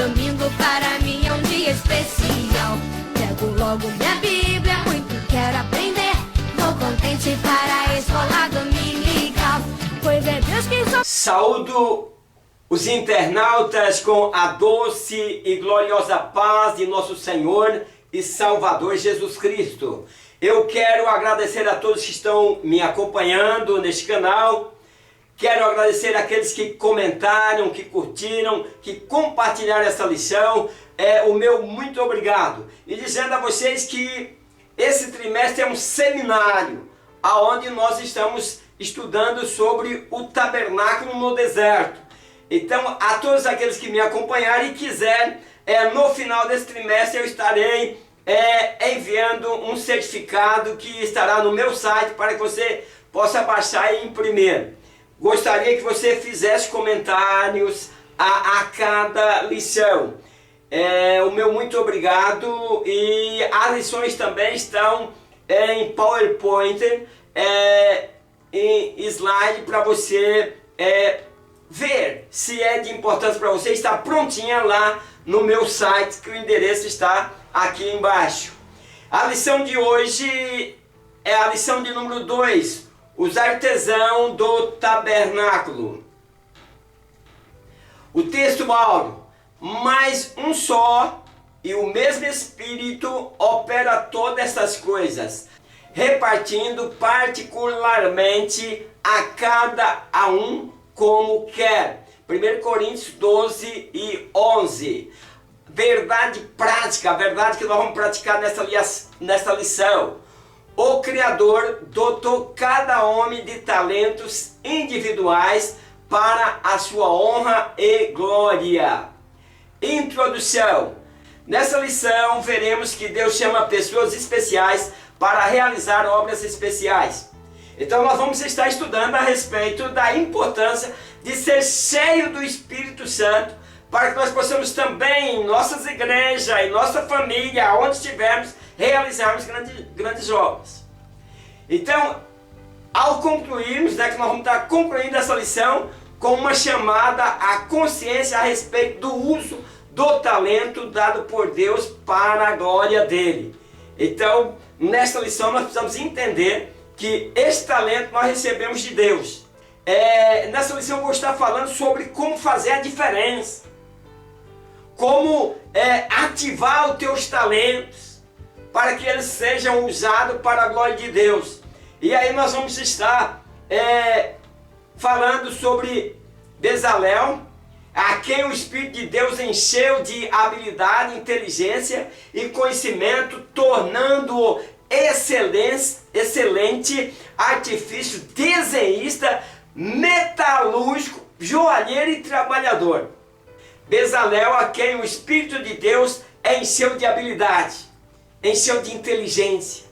domingo para mim é um dia especial. Pego logo minha Bíblia, muito quero aprender. Vou contente para a escola dominical, pois é Deus quem só... Saúdo os internautas com a doce e gloriosa paz de nosso Senhor e Salvador Jesus Cristo. Eu quero agradecer a todos que estão me acompanhando neste canal. Quero agradecer àqueles que comentaram, que curtiram, que compartilharam essa lição. O meu muito obrigado. E dizendo a vocês que esse trimestre é um seminário, onde nós estamos estudando sobre o tabernáculo no deserto. Então, a todos aqueles que me acompanharem e quiserem, no final desse trimestre eu estarei enviando um certificado que estará no meu site para que você possa baixar e imprimir. Gostaria que você fizesse comentários a cada lição. O meu muito obrigado, e as lições também estão em PowerPoint, em slide, para você ver se é de importância para você. Está prontinha lá no meu site, que o endereço está aqui embaixo. A lição de hoje é a lição de número 2, os artesãos do tabernáculo. O texto áureo: mas um só e o mesmo Espírito opera todas essas coisas, repartindo particularmente a cada um como quer. 1 Coríntios 12 e 11. Verdade prática, a verdade que nós vamos praticar nesta lição. O Criador dotou cada homem de talentos individuais para a sua honra e glória. Introdução. Nessa lição veremos que Deus chama pessoas especiais para realizar obras especiais. Então nós vamos estar estudando a respeito da importância de ser cheio do Espírito Santo, para que nós possamos também, em nossas igrejas, em nossa família, onde estivermos, realizarmos grandes obras. Então, ao concluirmos, que nós vamos estar concluindo essa lição com uma chamada à consciência a respeito do uso do talento dado por Deus para a glória dele. Então, nesta lição nós precisamos entender que esse talento nós recebemos de Deus. Nessa lição eu vou estar falando sobre como fazer a diferença, como ativar os teus talentos para que eles sejam usados para a glória de Deus. E aí nós vamos estar falando sobre Bezalel, a quem o Espírito de Deus encheu de habilidade, inteligência e conhecimento, tornando-o excelente artifício, desenhista, metalúrgico, joalheiro e trabalhador. Bezalel, a quem o Espírito de Deus encheu de habilidade, encheu de inteligência,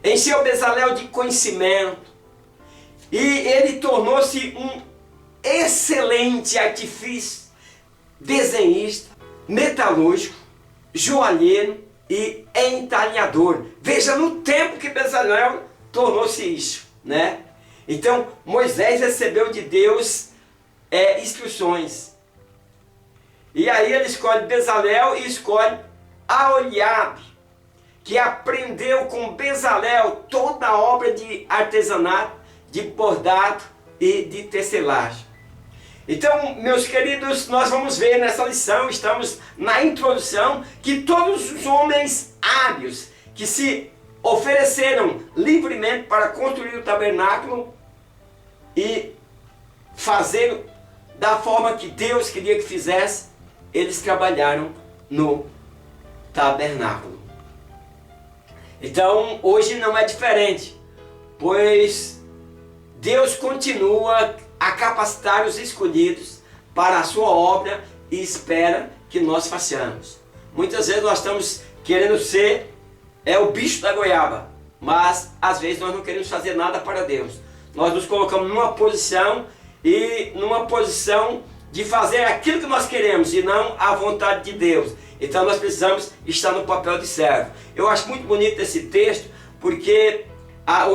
encheu Bezalel de conhecimento, e ele tornou-se um excelente artifício, desenhista, metalúrgico, joalheiro e entalhador. Veja no tempo que Bezalel tornou-se isso, né? Então Moisés recebeu de Deus instruções. E aí ele escolhe Bezalel e escolhe Aholiabe, que aprendeu com Bezalel toda a obra de artesanato, de bordado e de tecelagem. Então, meus queridos, nós vamos ver nessa lição, estamos na introdução, que todos os homens hábeis que se ofereceram livremente para construir o tabernáculo e fazer da forma que Deus queria que fizesse, eles trabalharam no tabernáculo. Então, hoje não é diferente, pois Deus continua a capacitar os escolhidos para a sua obra e espera que nós façamos. Muitas vezes nós estamos querendo ser o bicho da goiaba, mas às vezes nós não queremos fazer nada para Deus. Nós nos colocamos numa posição de fazer aquilo que nós queremos e não a vontade de Deus. Então nós precisamos estar no papel de servo. Eu acho muito bonito esse texto, porque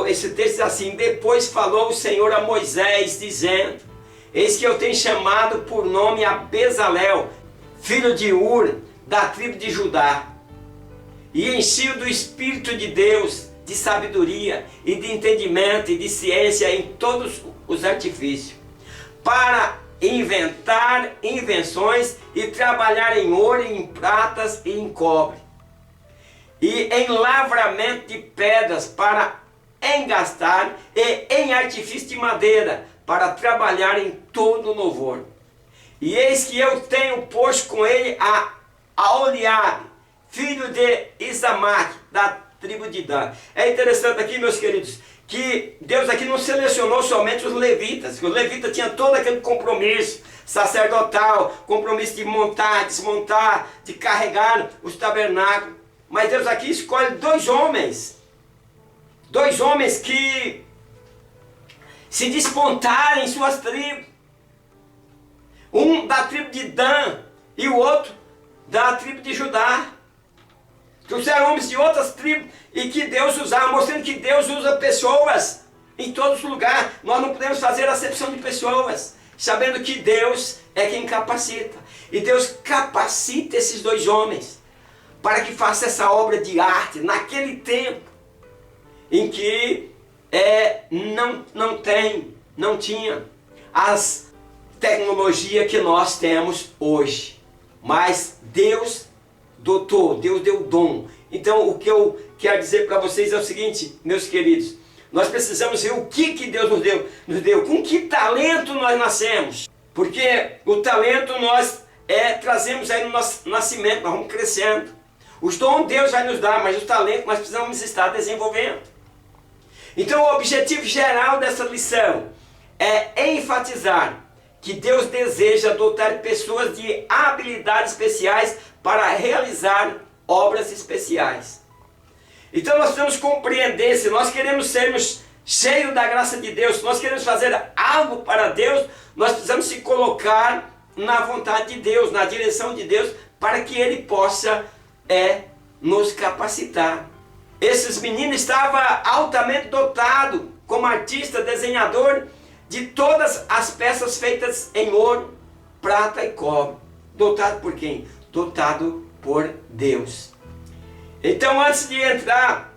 esse texto diz assim: depois falou o Senhor a Moisés, dizendo: eis que eu tenho chamado por nome a Bezalel, filho de Ur, da tribo de Judá, e encheu do Espírito de Deus, de sabedoria e de entendimento e de ciência em todos os artifícios, para inventar invenções e trabalhar em ouro, em pratas e em cobre, e em lavramento de pedras para engastar, e em artifício de madeira para trabalhar em todo louvor. E eis que eu tenho posto com ele a Oliabe, filho de Isamaque, da tribo de Dan. É interessante aqui, meus queridos, que Deus aqui não selecionou somente os levitas, que os levitas tinham todo aquele compromisso sacerdotal, compromisso de montar, desmontar, de carregar os tabernáculos. Mas Deus aqui escolhe dois homens que se despontaram em suas tribos. Um da tribo de Dan e o outro da tribo de Judá. Trouxeram homens de outras tribos e que Deus usava, mostrando que Deus usa pessoas em todos os lugares. Nós não podemos fazer acepção de pessoas, sabendo que Deus é quem capacita. E Deus capacita esses dois homens para que façam essa obra de arte naquele tempo em que não tinha as tecnologias que nós temos hoje. Mas Deus dotou, Deus deu dom. Então o que eu quero dizer para vocês é o seguinte, meus queridos, nós precisamos ver o que Deus nos deu, com que talento nós nascemos. Porque o talento nós trazemos aí no nosso nascimento, nós vamos crescendo. Os dons Deus vai nos dar, mas o talento nós precisamos estar desenvolvendo. Então o objetivo geral dessa lição é enfatizar que Deus deseja dotar pessoas de habilidades especiais para realizar obras especiais. Então nós precisamos compreender, se nós queremos sermos cheios da graça de Deus, se nós queremos fazer algo para Deus, nós precisamos se colocar na vontade de Deus, na direção de Deus, para que Ele possa nos capacitar. Esses meninos estavam altamente dotados, como artista, desenhador, de todas as peças feitas em ouro, prata e cobre. Dotado por quem? Dotado por Deus. Então, antes de entrar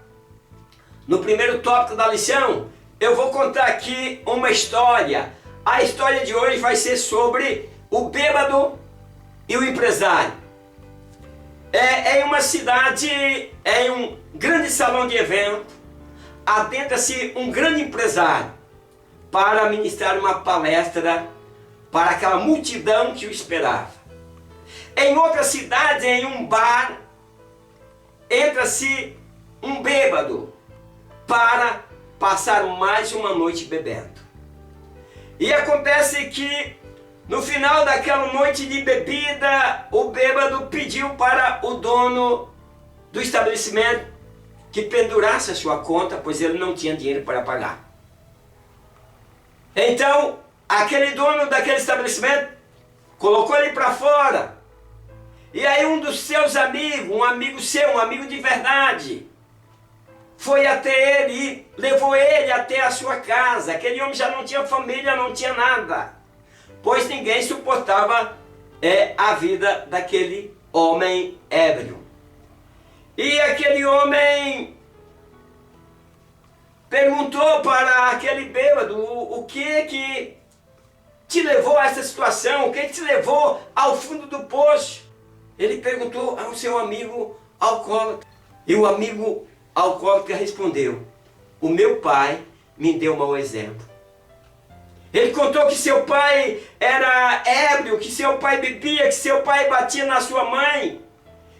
no primeiro tópico da lição, eu vou contar aqui uma história. A história de hoje vai ser sobre o bêbado e o empresário. Em uma cidade, em um grande salão de evento, adentra-se um grande empresário para ministrar uma palestra para aquela multidão que o esperava. Em outra cidade, em um bar, entra-se um bêbado para passar mais uma noite bebendo. E acontece que no final daquela noite de bebida, o bêbado pediu para o dono do estabelecimento que pendurasse a sua conta, pois ele não tinha dinheiro para pagar. Então, aquele dono daquele estabelecimento colocou ele para fora. E aí um dos seus amigos, um amigo seu, um amigo de verdade, foi até ele e levou ele até a sua casa. Aquele homem já não tinha família, não tinha nada, pois ninguém suportava a vida daquele homem ébrio. E aquele homem perguntou para aquele bêbado o que te levou a essa situação, o que te levou ao fundo do poço. Ele perguntou ao seu amigo alcoólatra. E o amigo alcoólatra respondeu: o meu pai me deu um mau exemplo. Ele contou que seu pai era ébrio, que seu pai bebia, que seu pai batia na sua mãe,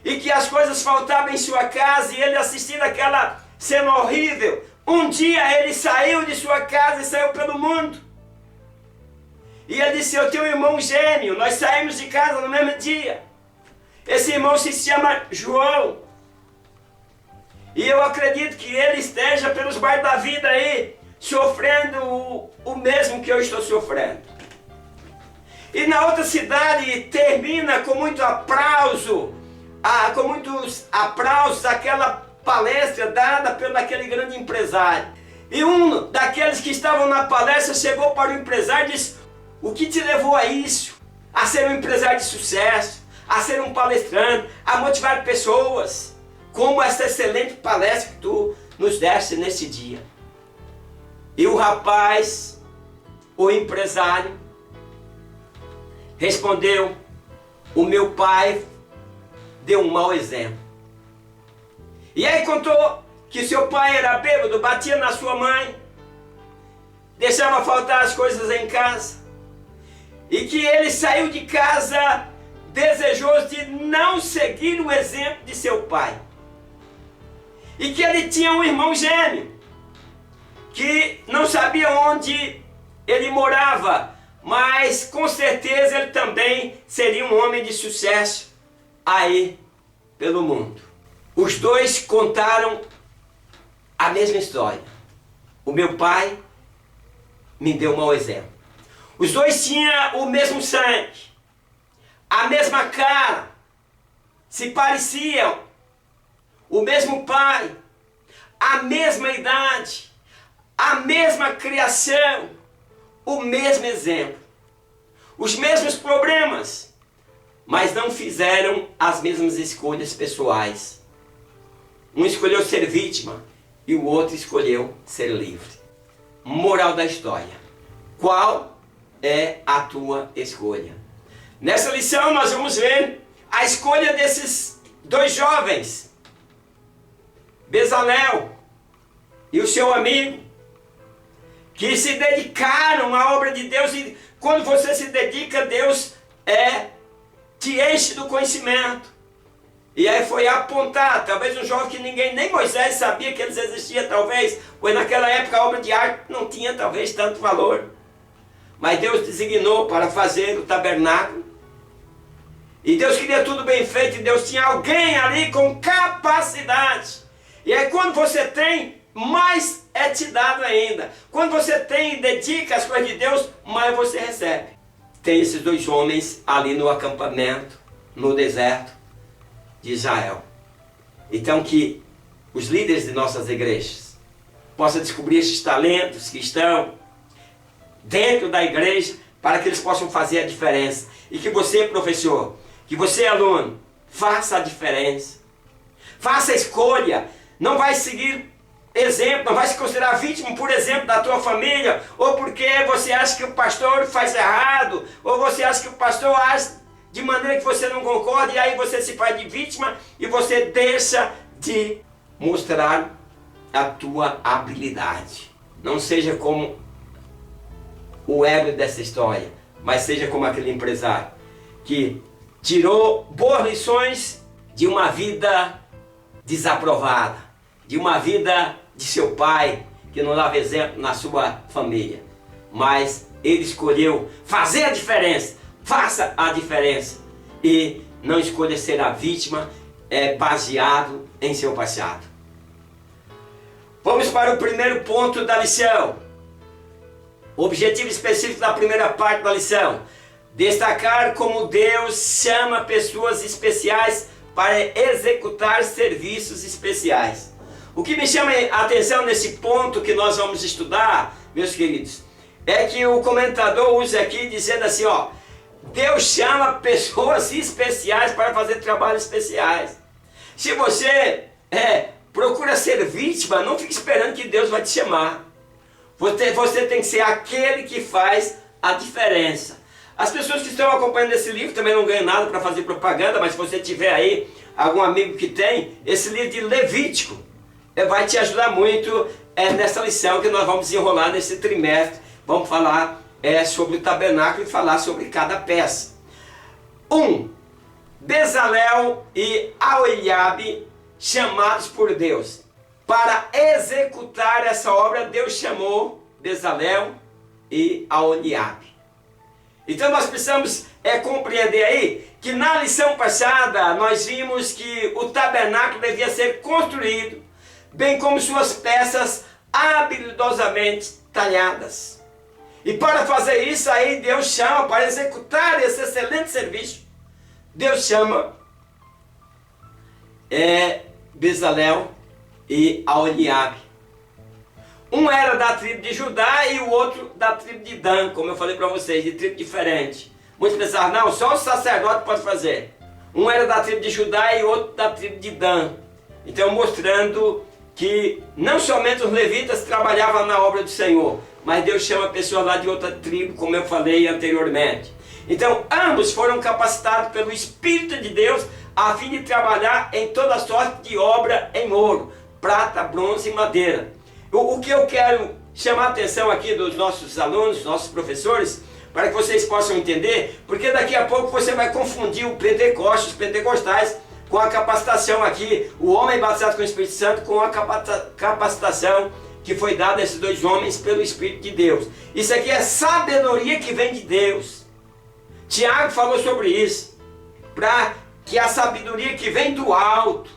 e que as coisas faltavam em sua casa, e ele assistindo aquela cena horrível. Um dia ele saiu de sua casa e saiu pelo mundo. E ele disse: eu tenho um irmão gêmeo, nós saímos de casa no mesmo dia. Esse irmão se chama João. E eu acredito que ele esteja pelos bairros da vida aí, sofrendo o mesmo que eu estou sofrendo. E na outra cidade termina com muito aplauso, com muitos aplausos, aquela palestra dada pelo aquele grande empresário. E um daqueles que estavam na palestra chegou para o empresário e disse: o que te levou a isso? A ser um empresário de sucesso, a ser um palestrante, a motivar pessoas, como essa excelente palestra que tu nos deste nesse dia. E o rapaz, o empresário, respondeu: o meu pai deu um mau exemplo. E aí contou que seu pai era bêbado, batia na sua mãe, deixava faltar as coisas em casa, e que ele saiu de casa desejoso de não seguir o exemplo de seu pai. E que ele tinha um irmão gêmeo, que não sabia onde ele morava, mas com certeza ele também seria um homem de sucesso aí pelo mundo. Os dois contaram a mesma história. O meu pai me deu um mau exemplo. Os dois tinham o mesmo sangue, a mesma cara, se pareciam, o mesmo pai, a mesma idade, a mesma criação, o mesmo exemplo, os mesmos problemas, mas não fizeram as mesmas escolhas pessoais. Um escolheu ser vítima e o outro escolheu ser livre. Moral da história: qual é a tua escolha? Nessa lição nós vamos ver a escolha desses dois jovens, Bezalel e o seu amigo, que se dedicaram à obra de Deus. E quando você se dedica, Deus te enche do conhecimento. E aí foi apontar, talvez um jovem que ninguém, nem Moisés sabia que eles existiam, talvez, pois naquela época a obra de arte não tinha talvez tanto valor. Mas Deus designou para fazer o tabernáculo. E Deus queria tudo bem feito, e Deus tinha alguém ali com capacidade. E aí quando você tem, mais é te dado ainda. Quando você tem e dedica as coisas de Deus, mais você recebe. Tem esses dois homens ali no acampamento, no deserto de Israel. Então que os líderes de nossas igrejas possam descobrir esses talentos que estão dentro da igreja, para que eles possam fazer a diferença. E que você, professor, que você, aluno, faça a diferença. Faça a escolha. Não vai seguir exemplo, não vai se considerar vítima, por exemplo, da tua família, ou porque você acha que o pastor faz errado, ou você acha que o pastor age de maneira que você não concorda, e aí você se faz de vítima e você deixa de mostrar a tua habilidade. Não seja como o héroe dessa história, mas seja como aquele empresário que tirou boas lições de uma vida desaprovada, de uma vida de seu pai, que não dava exemplo na sua família. Mas ele escolheu fazer a diferença. Faça a diferença. E não escolha ser a vítima, baseado em seu passado. Vamos para o primeiro ponto da lição. O objetivo específico da primeira parte da lição: destacar como Deus chama pessoas especiais para executar serviços especiais. O que me chama a atenção nesse ponto que nós vamos estudar, meus queridos, é que o comentador usa aqui dizendo assim, ó: Deus chama pessoas especiais para fazer trabalhos especiais. Se você procura ser vítima, não fique esperando que Deus vai te chamar. Você tem que ser aquele que faz a diferença. As pessoas que estão acompanhando esse livro também não ganham nada para fazer propaganda, mas se você tiver aí algum amigo que tem, esse livro de Levítico vai te ajudar muito nessa lição que nós vamos desenrolar nesse trimestre. Vamos falar sobre o tabernáculo e falar sobre cada peça. 1. Bezalel e Aholiabe, chamados por Deus para executar essa obra. Deus chamou Bezalel e Aholiabe. Então nós precisamos compreender aí que na lição passada nós vimos que o tabernáculo devia ser construído, bem como suas peças habilidosamente talhadas. E para fazer isso aí, Deus chama, para executar esse excelente serviço, Deus chama Bezalel e Aholiabe. Um era da tribo de Judá e o outro da tribo de Dan, como eu falei para vocês, de tribo diferente. Muitos pensaram, não, só o sacerdote pode fazer. Um era da tribo de Judá e outro da tribo de Dan. Então mostrando que não somente os levitas trabalhavam na obra do Senhor, mas Deus chama pessoas lá de outra tribo, como eu falei anteriormente. Então ambos foram capacitados pelo Espírito de Deus a fim de trabalhar em toda sorte de obra em ouro, prata, bronze e madeira. O que eu quero chamar a atenção aqui dos nossos alunos, nossos professores, para que vocês possam entender, porque daqui a pouco você vai confundir o Pentecostes, os pentecostais, com a capacitação aqui, o homem batizado com o Espírito Santo, com a capacitação que foi dada a esses dois homens pelo Espírito de Deus. Isso aqui é sabedoria que vem de Deus. Tiago falou sobre isso, para que a sabedoria que vem do alto.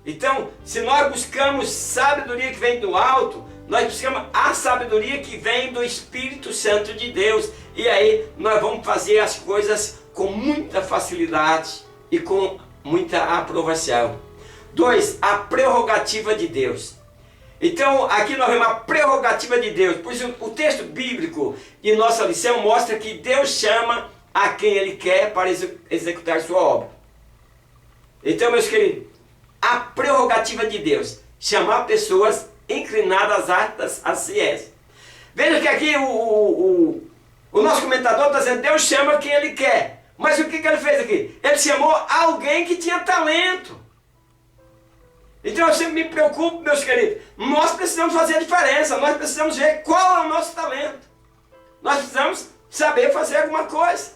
Então, se nós buscamos sabedoria que vem do alto, nós buscamos a sabedoria que vem do Espírito Santo de Deus. E aí nós vamos fazer as coisas com muita facilidade e com muita aprovação. 2. A prerrogativa de Deus. Então aqui nós vemos a prerrogativa de Deus. Pois o texto bíblico de nossa lição mostra que Deus chama a quem Ele quer para executar sua obra. Então, meus queridos, a prerrogativa de Deus, chamar pessoas inclinadas, aptas à ciência. Veja que aqui o nosso comentador está dizendo, Deus chama quem Ele quer. Mas o que Ele fez aqui? Ele chamou alguém que tinha talento. Então eu sempre me preocupo, meus queridos, nós precisamos fazer a diferença, nós precisamos ver qual é o nosso talento. Nós precisamos saber fazer alguma coisa.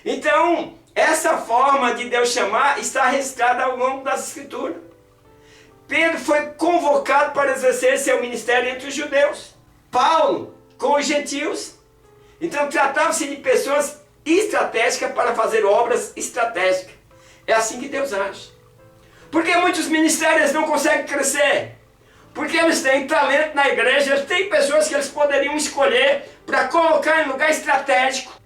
Então, essa forma de Deus chamar está registrada ao longo das Escrituras. Pedro foi convocado para exercer seu ministério entre os judeus. Paulo com os gentios. Então tratava-se de pessoas estratégicas para fazer obras estratégicas. É assim que Deus age. Porque muitos ministérios não conseguem crescer? Porque eles têm talento na igreja, eles têm pessoas que eles poderiam escolher para colocar em lugar estratégico.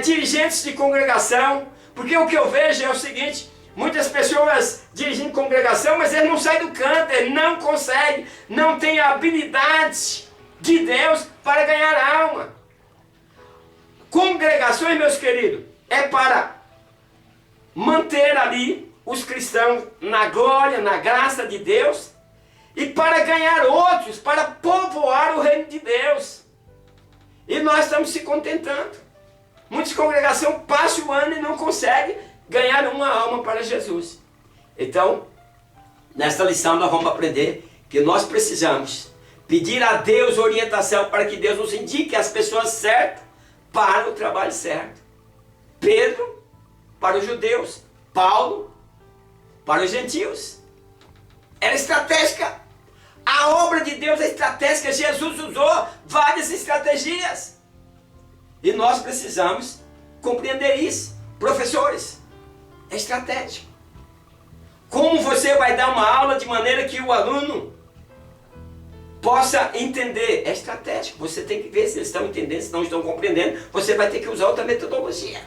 Dirigentes de congregação. Porque o que eu vejo é o seguinte, muitas pessoas dirigindo congregação, mas eles não saem do canto, eles não conseguem, não têm a habilidade de Deus para ganhar alma. Congregações, meus queridos, é para manter ali os cristãos na glória, na graça de Deus, e para ganhar outros, para povoar o reino de Deus. E nós estamos se contentando. Muitas congregações passam o ano e não conseguem ganhar uma alma para Jesus. Então, nesta lição nós vamos aprender que nós precisamos pedir a Deus orientação para que Deus nos indique as pessoas certas para o trabalho certo. Pedro para os judeus, Paulo para os gentios. Era estratégica. A obra de Deus é estratégica. Jesus usou várias estratégias. E nós precisamos compreender isso. Professores, é estratégico. Como você vai dar uma aula de maneira que o aluno possa entender? É estratégico. Você tem que ver se eles estão entendendo, se não estão compreendendo. Você vai ter que usar outra metodologia.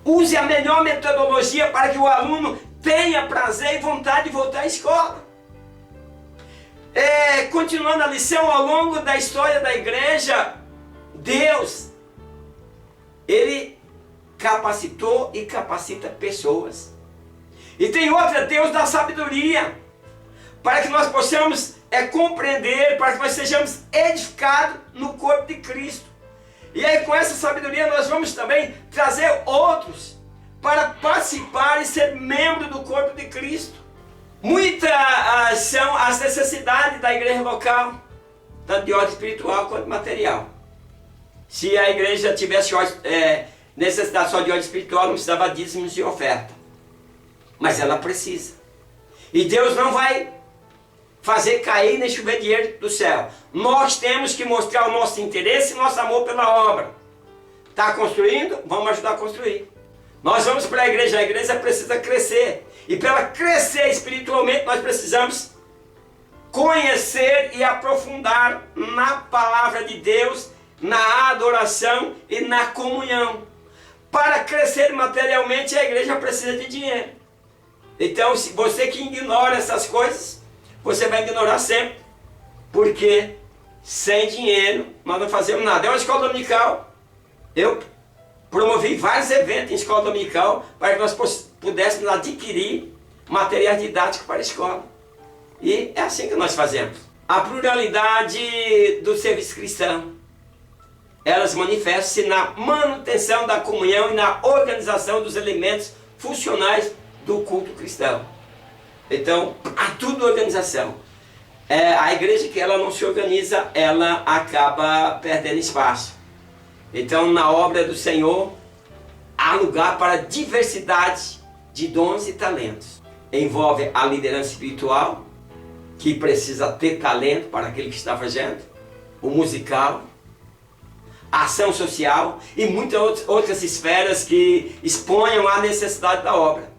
Use a melhor metodologia para que o aluno tenha prazer e vontade de voltar à escola. Continuando a lição, ao longo da história da igreja, Deus, Ele capacitou e capacita pessoas. E tem outra, Deus dá sabedoria, para que nós possamos compreender, para que nós sejamos edificados no corpo de Cristo. E aí com essa sabedoria nós vamos também trazer outros para participar e ser membro do corpo de Cristo. Muitas são as necessidades da igreja local, tanto de ordem espiritual quanto material. Se a igreja tivesse necessidade só de ordem espiritual, não precisava dízimos e oferta. Mas ela precisa. E Deus não vai fazer cair nem chover dinheiro do céu. Nós temos que mostrar o nosso interesse e nosso amor pela obra. Está construindo? Vamos ajudar a construir. Nós vamos para a igreja precisa crescer. E para ela crescer espiritualmente, nós precisamos conhecer e aprofundar na palavra de Deus, na adoração e na comunhão. Para crescer materialmente, a igreja precisa de dinheiro. Então, se você que ignora essas coisas, você vai ignorar sempre. Porque sem dinheiro nós não fazemos nada. É uma escola dominical. Eu promovi vários eventos em escola dominical para que nós pudéssemos adquirir material didático para a escola. E é assim que nós fazemos. A pluralidade do serviço cristão, elas manifestam-se na manutenção da comunhão e na organização dos elementos funcionais do culto cristão. Então, há tudo organização. A igreja que ela não se organiza, ela acaba perdendo espaço. Então, na obra do Senhor, há lugar para diversidade de dons e talentos. Envolve a liderança espiritual, que precisa ter talento para aquele que está fazendo, o musical, a ação social e muitas outras esferas que exponham a necessidade da obra.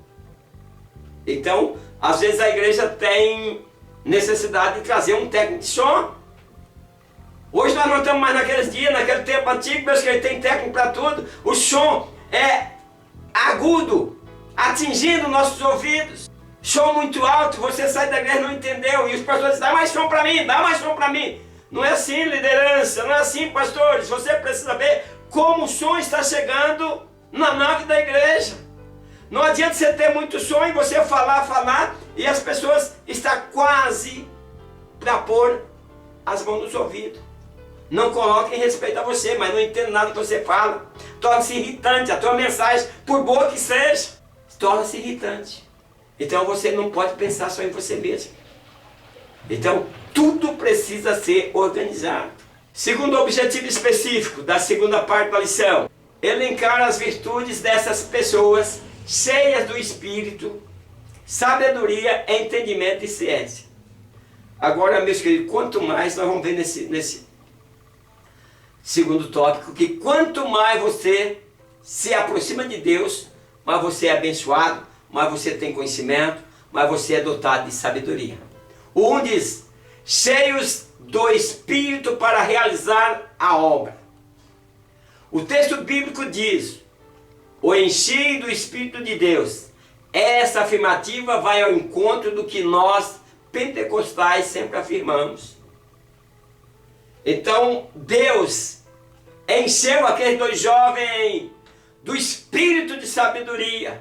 Então, às vezes a igreja tem necessidade de trazer um técnico de som. Hoje nós não estamos mais naqueles dias, naquele tempo antigo, meus queridos, tem técnico para tudo. O som é agudo, atingindo nossos ouvidos. Som muito alto, você sai da igreja e não entendeu. E os pastores dizem, dá mais som para mim, dá mais som para mim. Não é assim, liderança, não é assim, pastores. Você precisa ver como o som está chegando na nave da igreja. Não adianta você ter muito som e você falar, e as pessoas estão quase para pôr as mãos nos ouvidos. Não coloquem respeito a você, mas não entendem nada que você fala. Torna-se irritante, a tua mensagem, por boa que seja, torna-se irritante. Então você não pode pensar só em você mesmo. Então tudo precisa ser organizado. Segundo objetivo específico da segunda parte da lição, elencar as virtudes dessas pessoas cheias do Espírito, sabedoria, entendimento e ciência. Agora, meus queridos, quanto mais nós vamos ver nesse segundo tópico, que quanto mais você se aproxima de Deus, mais você é abençoado, mais você tem conhecimento, mais você é dotado de sabedoria. O 1 diz, cheios do Espírito para realizar a obra. O texto bíblico diz, o enchi do Espírito de Deus. Essa afirmativa vai ao encontro do que nós, pentecostais, sempre afirmamos. Então, Deus encheu aqueles dois jovens do Espírito de sabedoria.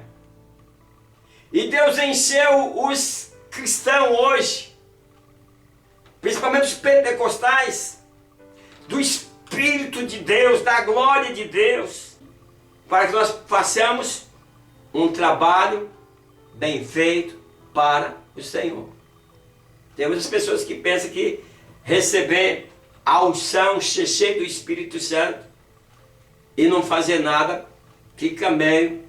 E Deus encheu os cristãos hoje, principalmente os pentecostais, do Espírito de Deus, da glória de Deus, para que nós façamos um trabalho bem feito para o Senhor. Temos as pessoas que pensam que receber a unção cheia do Espírito Santo e não fazer nada fica meio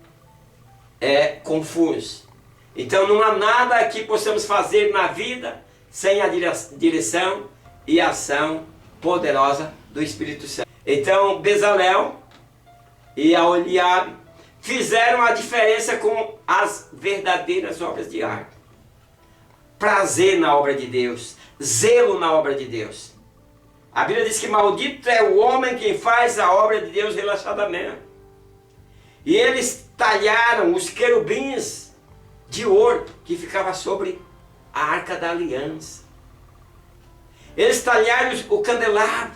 confuso. Então não há nada que possamos fazer na vida sem a direção e ação poderosa do Espírito Santo. Então Bezalel e Aholiabe fizeram a diferença com as verdadeiras obras de arte. Prazer na obra de Deus, zelo na obra de Deus. A Bíblia diz que maldito é o homem que faz a obra de Deus relaxadamente. E eles talharam os querubins de ouro que ficava sobre a arca da aliança. Eles talharam o candelabro.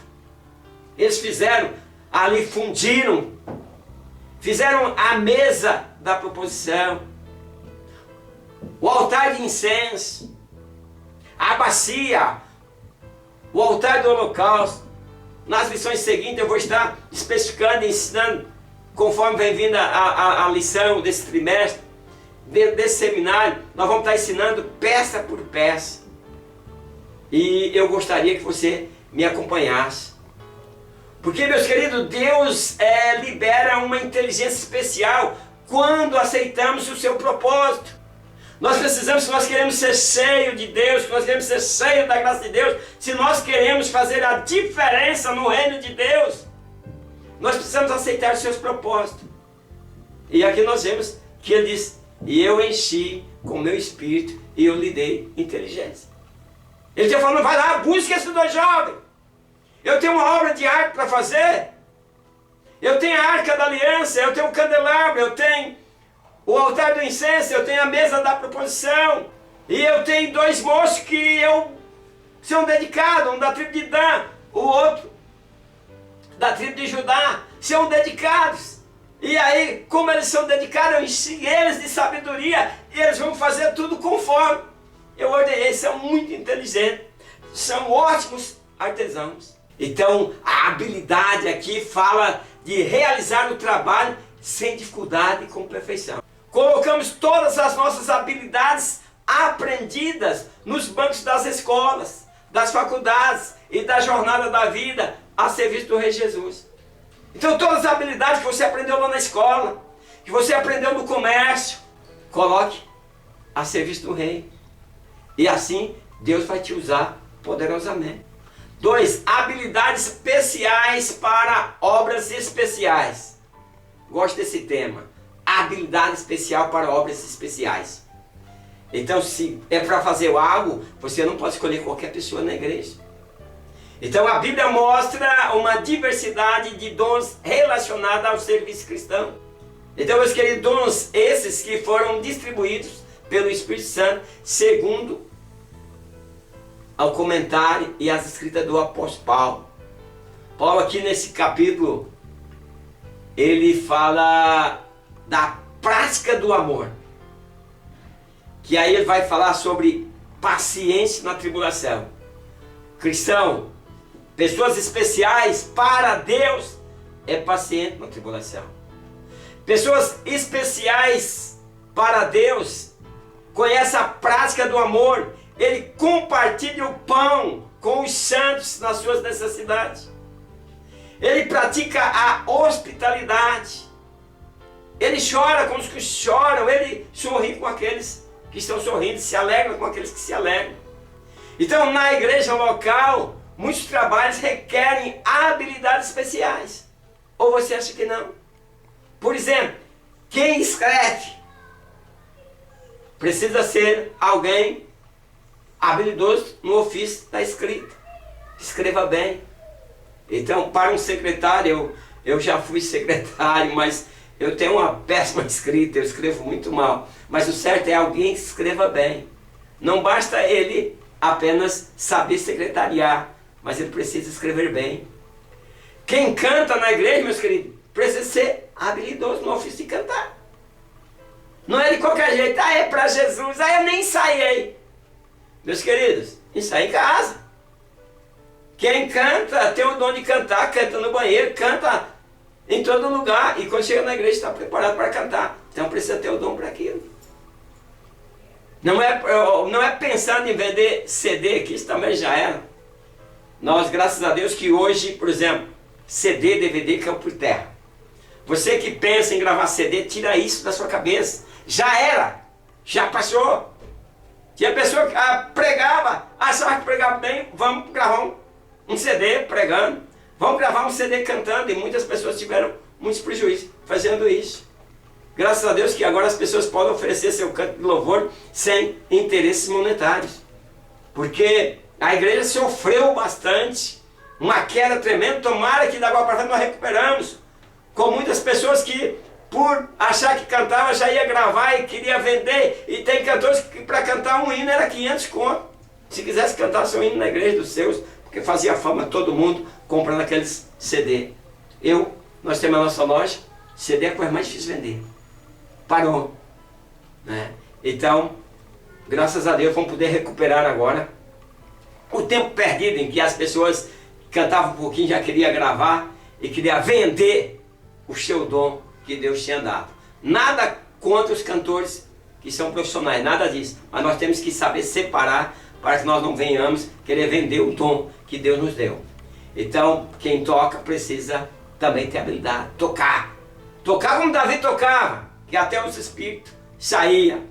Eles fizeram ali, fundiram, fizeram a mesa da proposição, o altar de incenso, a bacia, o altar do holocausto. Nas lições seguintes eu vou estar especificando e ensinando, conforme vem vindo a lição desse trimestre, desse seminário, nós vamos estar ensinando peça por peça. E eu gostaria que você me acompanhasse. Porque, meus queridos, Deus libera uma inteligência especial quando aceitamos o seu propósito. Nós precisamos, se nós queremos ser cheios de Deus, se nós queremos ser cheios da graça de Deus, se nós queremos fazer a diferença no reino de Deus, nós precisamos aceitar os seus propósitos. E aqui nós vemos que ele diz, e eu enchi com o meu espírito e eu lhe dei inteligência. Ele está falando, vai lá, busque esses dois jovens. Eu tenho uma obra de arte para fazer. Eu tenho a arca da aliança, eu tenho o candelabro, eu tenho o altar do incenso, eu tenho a mesa da proposição. E eu tenho dois moços que são dedicados, um da tribo de Dan, o outro da tribo de Judá, são dedicados. E aí, como eles são dedicados, eu enchi eles de sabedoria e eles vão fazer tudo conforme eu ordenei. São muito inteligentes, são ótimos artesãos. Então, a habilidade aqui fala de realizar o trabalho sem dificuldade e com perfeição. Colocamos todas as nossas habilidades aprendidas nos bancos das escolas, das faculdades e da jornada da vida a serviço do Rei Jesus. Então todas as habilidades que você aprendeu lá na escola, que você aprendeu no comércio, coloque a serviço do Rei. E assim Deus vai te usar poderosamente. 2. Habilidades especiais para obras especiais. Gosto desse tema. Habilidade especial para obras especiais. Então, se é para fazer algo, você não pode escolher qualquer pessoa na igreja. Então, a Bíblia mostra uma diversidade de dons relacionados ao serviço cristão. Então, meus queridos, dons esses que foram distribuídos pelo Espírito Santo, segundo ao comentário e as escritas do apóstolo Paulo. Paulo aqui nesse capítulo, ele fala da prática do amor. Que aí ele vai falar sobre paciência na tribulação. Cristão, pessoas especiais para Deus é paciente na tribulação. Pessoas especiais para Deus conhecem a prática do amor. Ele compartilha o pão com os santos nas suas necessidades. Ele pratica a hospitalidade. Ele chora com os que choram. Ele sorri com aqueles que estão sorrindo, se alegra com aqueles que se alegram. Então, na igreja local, muitos trabalhos requerem habilidades especiais. Ou você acha que não? Por exemplo, quem escreve precisa ser alguém habilidoso no ofício da escrita. Escreva bem. Então, para um secretário, eu já fui secretário, mas eu tenho uma péssima escrita, eu escrevo muito mal. Mas o certo é alguém que escreva bem. Não basta ele apenas saber secretariar, mas ele precisa escrever bem. Quem canta na igreja, meus queridos, precisa ser habilidoso no ofício de cantar. Não é de qualquer jeito, é para Jesus, eu nem ensaiei. Meus queridos, ensaia em casa. Quem canta tem o dom de cantar, canta no banheiro, canta em todo lugar. E quando chega na igreja está preparado para cantar. Então precisa ter o dom para aquilo. Não é pensando em vender CD, que isso também já era. Nós, graças a Deus, que hoje, por exemplo, CD, DVD caiu por terra. Você que pensa em gravar CD, tira isso da sua cabeça. Já era, já passou. Tinha pessoa que pregava, achava que pregava bem, vamos gravar um CD pregando. Vamos gravar um CD cantando, e muitas pessoas tiveram muitos prejuízos fazendo isso. Graças a Deus que agora as pessoas podem oferecer seu canto de louvor sem interesses monetários. Porque a igreja sofreu bastante, uma queda tremenda, tomara que da agora para frente nós recuperamos. Com muitas pessoas que, por achar que cantava, já ia gravar e queria vender. E tem cantores que para cantar um hino era 500 conto. Se quisesse cantar seu hino na igreja dos seus, porque fazia fama todo mundo comprando aqueles CD. Nós temos a nossa loja, CD é a coisa mais difícil vender. Parou. Né? Então, graças a Deus, vamos poder recuperar agora o tempo perdido em que as pessoas cantavam um pouquinho, já queria gravar e queria vender o seu dom que Deus tinha dado. Nada contra os cantores que são profissionais, nada disso. Mas nós temos que saber separar para que nós não venhamos querer vender o dom que Deus nos deu. Então, quem toca precisa também ter habilidade. Tocar como Davi tocava, que até os espíritos saíam.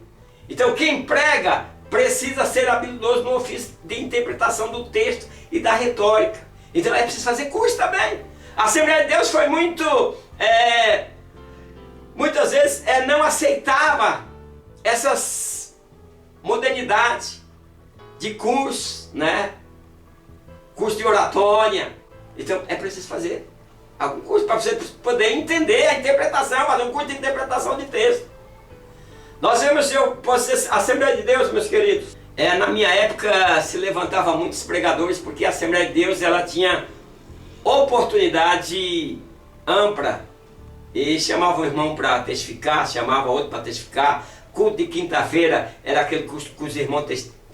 Então, quem prega precisa ser habilidoso no ofício de interpretação do texto e da retórica. Então, é preciso fazer curso também. A Assembleia de Deus foi muitas vezes não aceitava essas modernidades de curso, né? Curso de oratória. Então é preciso fazer algum curso para você poder entender a interpretação, fazer um curso de interpretação de texto. Nós vemos, a Assembleia de Deus, meus queridos, na minha época se levantava muitos pregadores, porque a Assembleia de Deus ela tinha oportunidade ampla e chamava um irmão para testificar, chamava outro para testificar. Culto de quinta-feira era aquele que os irmãos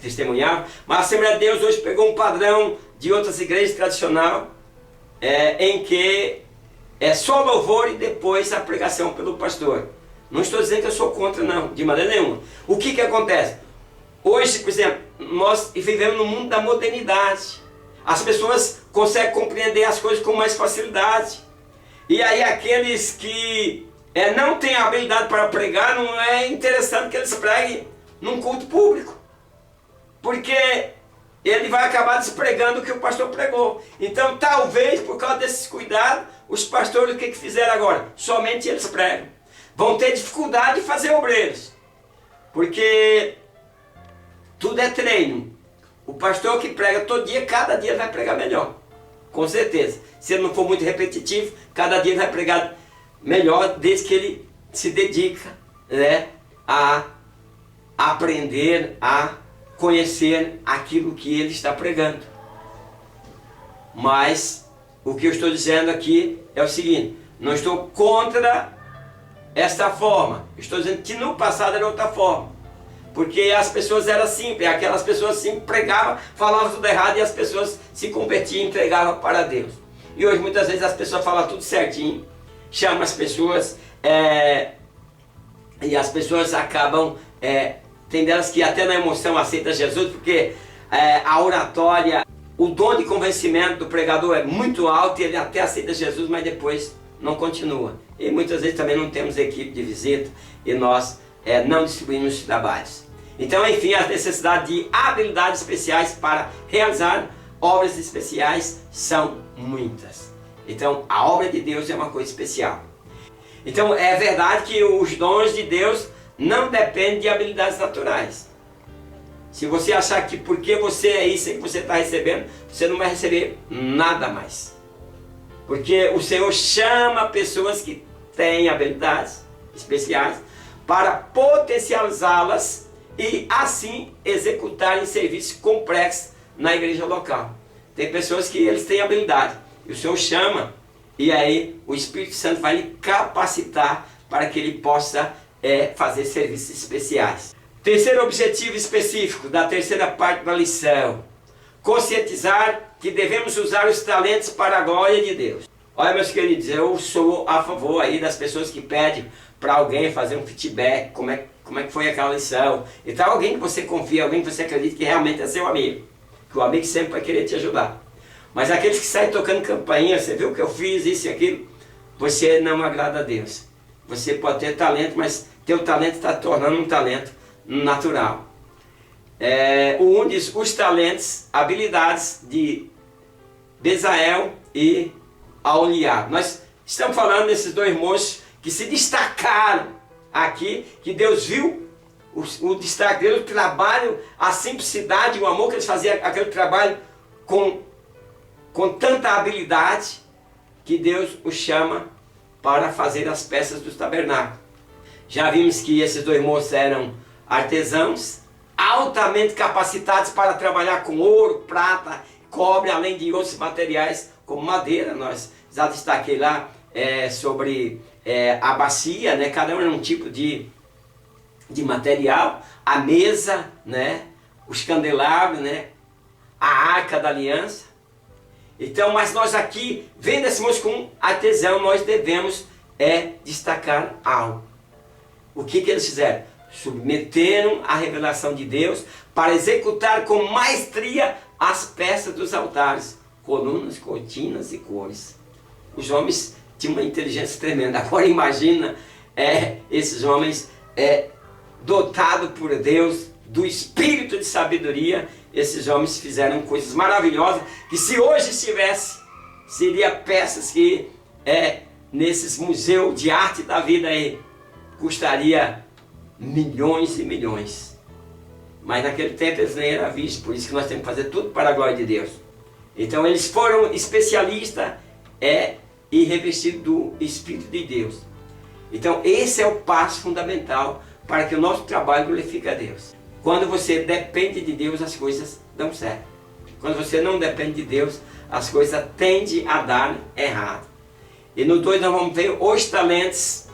testemunhavam. Mas a Assembleia de Deus hoje pegou um padrão de outras igrejas tradicionais, em que é só louvor e depois a pregação pelo pastor. Não estou dizendo que eu sou contra, não, de maneira nenhuma. O que acontece? Hoje, por exemplo, nós vivemos no mundo da modernidade. As pessoas conseguem compreender as coisas com mais facilidade. E aí aqueles que não têm habilidade para pregar, não é interessante que eles preguem num culto público. Porque ele vai acabar despregando o que o pastor pregou. Então talvez por causa desses cuidados, os pastores o que fizeram agora? Somente eles pregam. Vão ter dificuldade de fazer obreiros. Porque tudo é treino. O pastor que prega todo dia, cada dia vai pregar melhor. Com certeza. Se ele não for muito repetitivo, cada dia ele vai pregar melhor, desde que ele se dedica, né, a aprender, a conhecer aquilo que ele está pregando. Mas o que eu estou dizendo aqui é o seguinte: não estou contra esta forma. Estou dizendo que no passado era outra forma. Porque as pessoas eram simples, aquelas pessoas simples pregavam, falavam tudo errado e as pessoas se convertiam e entregavam para Deus. E hoje muitas vezes as pessoas falam tudo certinho, chamam as pessoas e as pessoas acabam, tem delas que até na emoção aceitam Jesus, porque a oratória, o dom de convencimento do pregador é muito alto e ele até aceita Jesus, mas depois não continua. E muitas vezes também não temos equipe de visita e nós não distribuímos os trabalhos. Então, enfim, as necessidades de habilidades especiais para realizar obras especiais são muitas. Então, a obra de Deus é uma coisa especial. Então, é verdade que os dons de Deus não dependem de habilidades naturais. Se você achar que porque você é isso que você está recebendo, você não vai receber nada mais. Porque o Senhor chama pessoas que têm habilidades especiais para potencializá-las e assim executarem serviços complexos na igreja local. Tem pessoas que eles têm habilidade e o Senhor chama, e aí o Espírito Santo vai lhe capacitar para que ele possa fazer serviços especiais. Terceiro objetivo específico da terceira parte da lição: conscientizar que devemos usar os talentos para a glória de Deus. Olha, meus queridos, eu sou a favor aí das pessoas que pedem para alguém fazer um feedback, como é que foi aquela lição. Então alguém que você confia, alguém que você acredita que realmente é seu amigo. Que o amigo sempre vai querer te ajudar. Mas aqueles que saem tocando campainha, você viu que eu fiz isso e aquilo, você não agrada a Deus. Você pode ter talento, mas teu talento está tornando um talento natural. Um diz os talentos, habilidades de Bezael e Aholiab. Nós estamos falando desses dois moços que se destacaram aqui, que Deus viu o destaque deles, o trabalho, a simplicidade, o amor que eles faziam, aquele trabalho com tanta habilidade, que Deus os chama para fazer as peças dos tabernáculos. Já vimos que esses dois moços eram artesãos, altamente capacitados para trabalhar com ouro, prata, cobre, além de outros materiais como madeira. Nós já destaquei lá sobre a bacia, né? Cada um era um tipo de material, a mesa, né? Os candelabros, né? A arca da aliança. Então, mas nós aqui, vendo esse moço com artesão, nós devemos destacar algo. O que eles fizeram? Submeteram a revelação de Deus para executar com maestria as peças dos altares, colunas, cortinas e cores. Os homens tinham uma inteligência tremenda. Agora imagina esses homens dotados por Deus do espírito de sabedoria. Esses homens fizeram coisas maravilhosas que, se hoje estivesse, seria peças que nesses museus de arte da vida aí custaria milhões e milhões. Mas naquele tempo eles nem eram vistos, por isso que nós temos que fazer tudo para a glória de Deus. Então eles foram especialistas e revestidos do Espírito de Deus. Então esse é o passo fundamental para que o nosso trabalho glorifique a Deus. Quando você depende de Deus, as coisas dão certo. Quando você não depende de Deus, as coisas tendem a dar errado. E no 2 nós vamos ver os talentos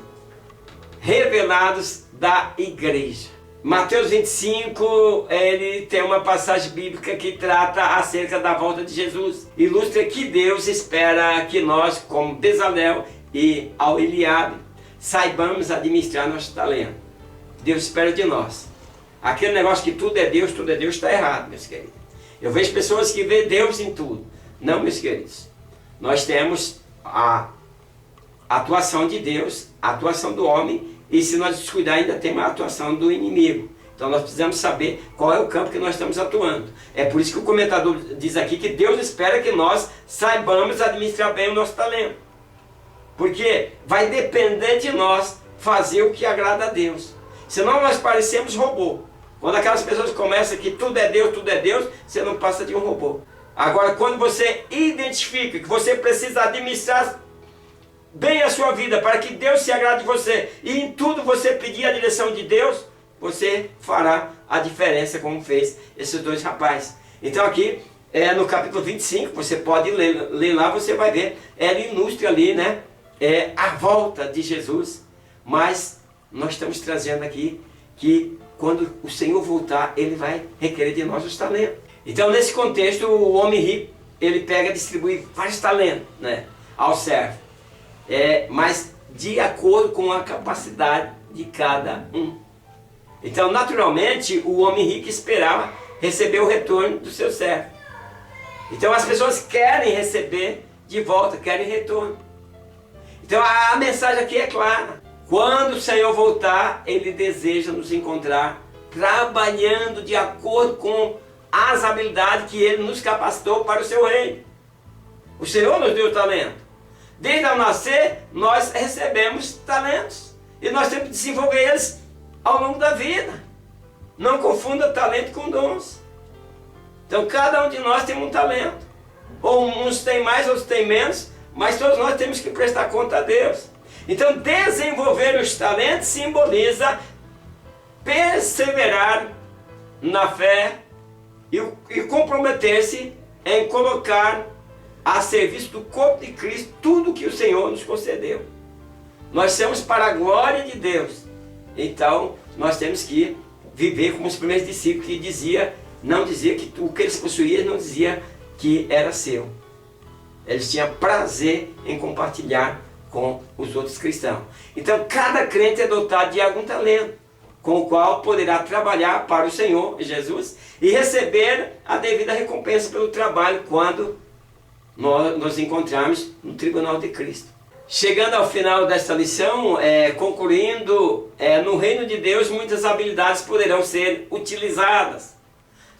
revelados da igreja. Mateus 25, ele tem uma passagem bíblica que trata acerca da volta de Jesus. Ilustra que Deus espera que nós, como Bezalel e Eliabe, saibamos administrar nosso talento. Deus espera de nós. Aquele negócio que tudo é Deus, está errado, meus queridos. Eu vejo pessoas que veem Deus em tudo. Não, meus queridos. Nós temos a atuação de Deus, a atuação do homem, e se nós descuidar ainda tem uma atuação do inimigo. Então nós precisamos saber qual é o campo que nós estamos atuando. É por isso que o comentador diz aqui que Deus espera que nós saibamos administrar bem o nosso talento. Porque vai depender de nós fazer o que agrada a Deus. Senão nós parecemos robô. Quando aquelas pessoas começam que tudo é Deus, você não passa de um robô. Agora, quando você identifica que você precisa administrar bem a sua vida para que Deus se agrade de você e em tudo você pedir a direção de Deus, você fará a diferença como fez esses dois rapazes. Então aqui no capítulo 25, você pode ler lá, você vai ver, ele ilustra ali, né, a volta de Jesus, mas nós estamos trazendo aqui que quando o Senhor voltar, ele vai requerer de nós os talentos. Então nesse contexto, o homem rico, ele pega e distribui vários talentos, né, ao servo. Mas de acordo com a capacidade de cada um. Então, naturalmente, o homem rico esperava receber o retorno do seu servo. Então, as pessoas querem receber de volta, querem retorno. Então, a mensagem aqui é clara. Quando o Senhor voltar, Ele deseja nos encontrar trabalhando de acordo com as habilidades que Ele nos capacitou para o seu reino. O Senhor nos deu talento. Desde ao nascer, nós recebemos talentos. E nós temos que desenvolver eles ao longo da vida. Não confunda talento com dons. Então cada um de nós tem um talento. Ou uns têm mais, outros têm menos. Mas todos nós temos que prestar conta a Deus. Então desenvolver os talentos simboliza perseverar na fé e comprometer-se em colocar a serviço do corpo de Cristo tudo que o Senhor nos concedeu. Nós somos para a glória de Deus. Então nós temos que viver como os primeiros discípulos que não dizia que o que eles possuíam não dizia que era seu. Eles tinham prazer em compartilhar com os outros cristãos. Então cada crente é dotado de algum talento, com o qual poderá trabalhar para o Senhor Jesus e receber a devida recompensa pelo trabalho quando nós nos encontramos no tribunal de Cristo. Chegando ao final desta lição, concluindo, no reino de Deus muitas habilidades poderão ser utilizadas.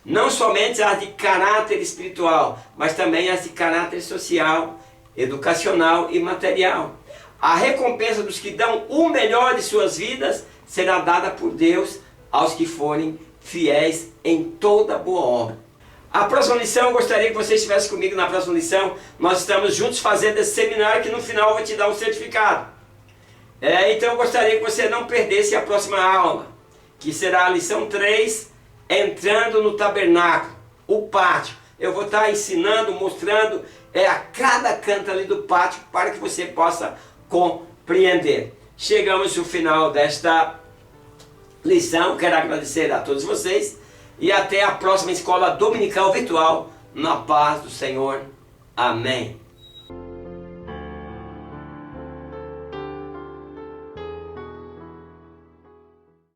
Não somente as de caráter espiritual, mas também as de caráter social, educacional e material. A recompensa dos que dão o melhor de suas vidas será dada por Deus aos que forem fiéis em toda boa obra. A próxima lição, eu gostaria que você estivesse comigo na próxima lição. Nós estamos juntos fazendo esse seminário que no final eu vou te dar um certificado. Então eu gostaria que você não perdesse a próxima aula, que será a lição 3, entrando no tabernáculo, o pátio. Eu vou estar ensinando, mostrando a cada canto ali do pátio para que você possa compreender. Chegamos ao final desta lição. Quero agradecer a todos vocês. E até a próxima escola dominical virtual, na paz do Senhor. Amém.